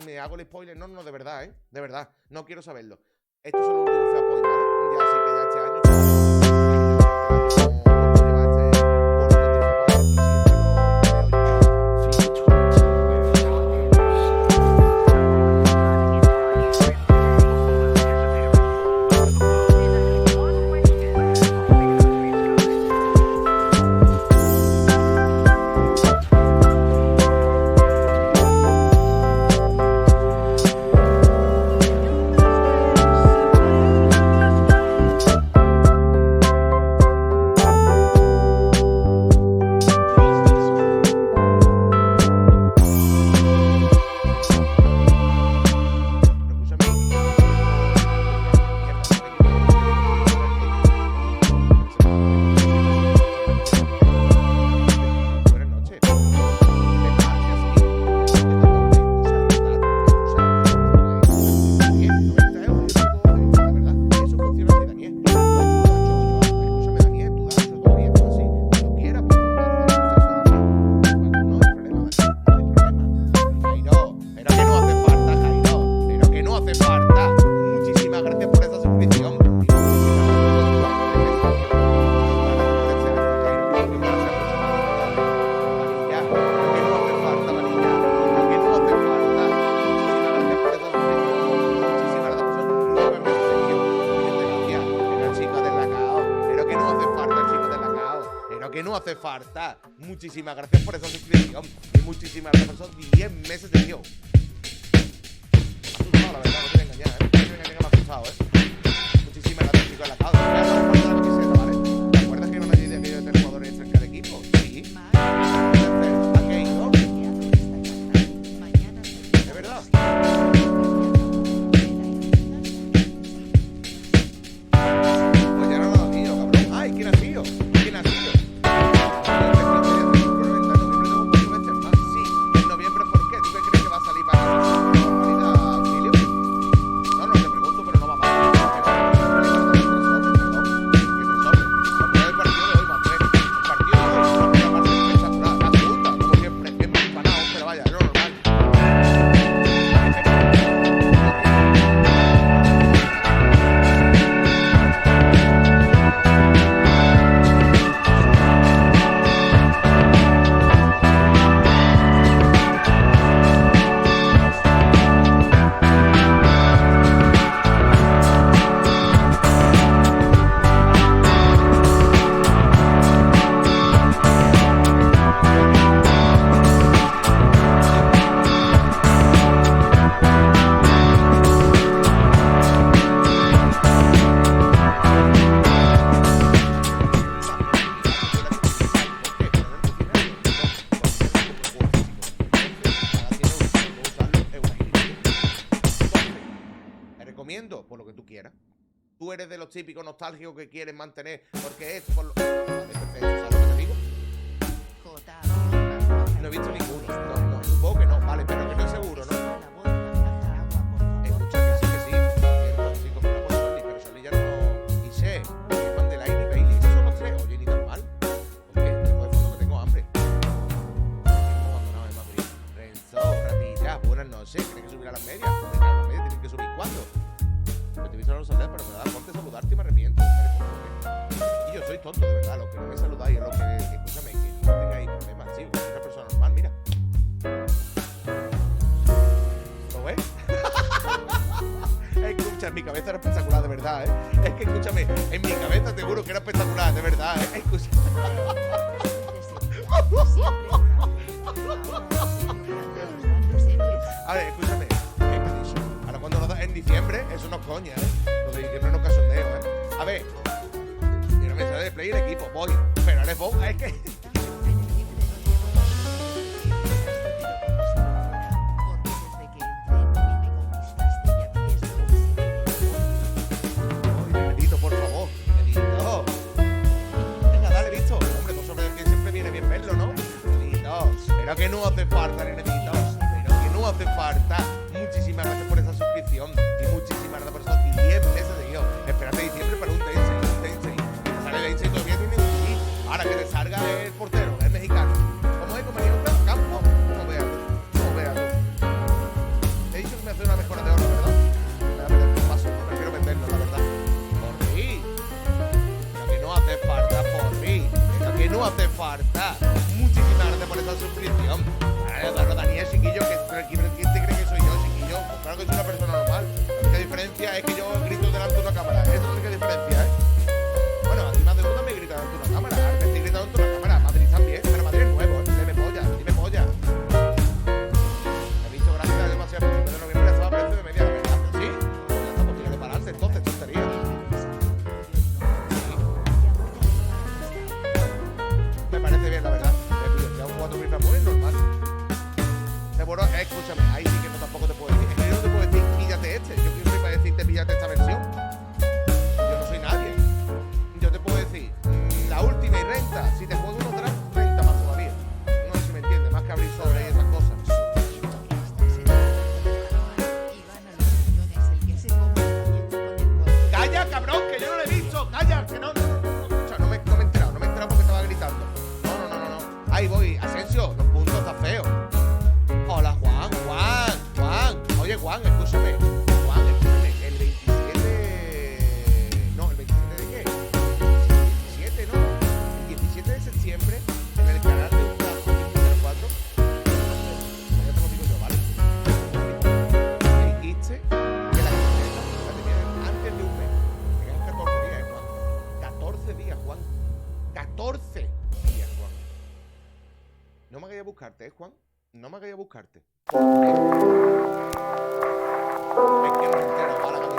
me hago el spoiler. No, de verdad, ¿eh? De verdad, no quiero saberlo. Estos son los últimos Fea Point, ¿vale? Ya sí que ya este año... Hace falta. Muchísimas gracias por esa suscripción y muchísimas gracias por esos 10 meses de tío. Me ha asustado, la verdad, no te voy a engañar, ¿eh? No te voy a engañar que me ha asustado, ¿eh? Muchísimas gracias, chicos, de la causa. Me ha dado falta la camiseta, ¿vale? ¿Te acuerdas que era una idea de vídeo de tres jugadores cerca del equipo? Sí. ¿A qué hijo? ¿De verdad? Pues ya no lo ha tío, cabrón. ¡Ay! ¿Quién ha sido? ¿Quién ha sido? Por lo que tú quieras. Tú eres de los típicos nostálgicos que quieren mantener porque es por lo... Vale, perfecto, ¿sabes lo que te digo? No he visto ninguno. No, supongo que no. Vale, pero que no es seguro, ¿no? Escucha que sí. Sí, como la puedo Soli, pero Soli ya no... Y sé, Modelado y Bailey, esos son los tres. Oye, ni tan mal. Porque después de fondo que tengo hambre. Renzo, Ratilla, buenas noches. ¿Crees que subir a las medias? Porque a las medias tienen que subir ¿cuándo? Pues te he visto a los saludar, pero me da corte saludarte y me arrepiento. Y yo soy tonto, de verdad. Lo que no me saludáis es lo que... Escúchame, que no tengáis problemas, tío. Soy una persona normal, mira. ¿Lo ves? Escucha, en mi cabeza era espectacular, de verdad, ¿eh? Es que, escúchame, en mi cabeza te juro que era espectacular, de verdad, ¿eh? Escucha. A ver, escúchame. Ahora cuando nos da en diciembre, eso no es coña, ¿eh? Lo de diciembre no es cachondeo, ¿eh? A ver, yo no me sale de play el equipo, voy. Pero eres vos, es que... Benedito, por favor. Benedito. Venga, dale, visto. Hombre, tú sobre el que siempre viene bien verlo, ¿no? Benedito. Pero que no hace falta, Benedito. Pero que no hace falta. Muchísimas gracias por esa suscripción y muchísimas gracias por esos 10 meses de guión. Espérate diciembre para un Tensei. Sale Tensei todavía tiene un hit. Ahora que te salga el portero, el mexicano. ¿Cómo es? ¿Cómo es? ¿Campo? No veas tú. no hace falta. Muchísimas gracias por esa suscripción. Bueno, Daniel, chiquillo, ¿quién te cree que soy yo, chiquillo? Pues claro que soy una persona normal. La única diferencia es que yo grito delante de una cámara. Esa es la única diferencia, ¿eh? Bueno, aquí más de uno me grita delante de una cámara. Me estoy gritando delante de una cámara. Madrid también. Pero Madrid es nuevo, ¿eh? Dime polla, dime polla. He visto gracias demasiado a principios de noviembre estaba a precio de media, la verdad. ¿Sí? Pues ya estamos tirando para adelante, entonces, tontería. Me parece bien, la verdad. Ya un 4 FIFA pues normal. Seguro, escúchame, ahí sí que no tampoco te puedo decir. Es que yo no te puedo decir, píllate este. Yo quiero ir para decirte, píllate esta versión. Yo no soy nadie. Yo te puedo decir, la última y renta. Si te juego uno tras, renta más todavía. No sé si me entiendes, más que abrir sobre y esas cosas. ¡Calla, cabrón! ¡Que yo no lo he visto! ¡Calla! ¡Que no! Escucha, no me he enterado porque estaba gritando. No. Ahí voy, Asensio, los puntos están feos. Hola, Juan. Oye, Juan, escúchame. El 27... No, ¿el 27 de qué? El 17, ¿no? El 17 de septiembre, en el canal de un trabajo 4. Ya te lo digo yo, ¿vale? Me dijiste que la camiseta la tenían antes de un mes. Me quedan 14 días, Juan. 14 días, Juan. 14 días, Juan. No me hagáis a buscarte, Juan. No me hagáis a buscarte. Es que no me entero.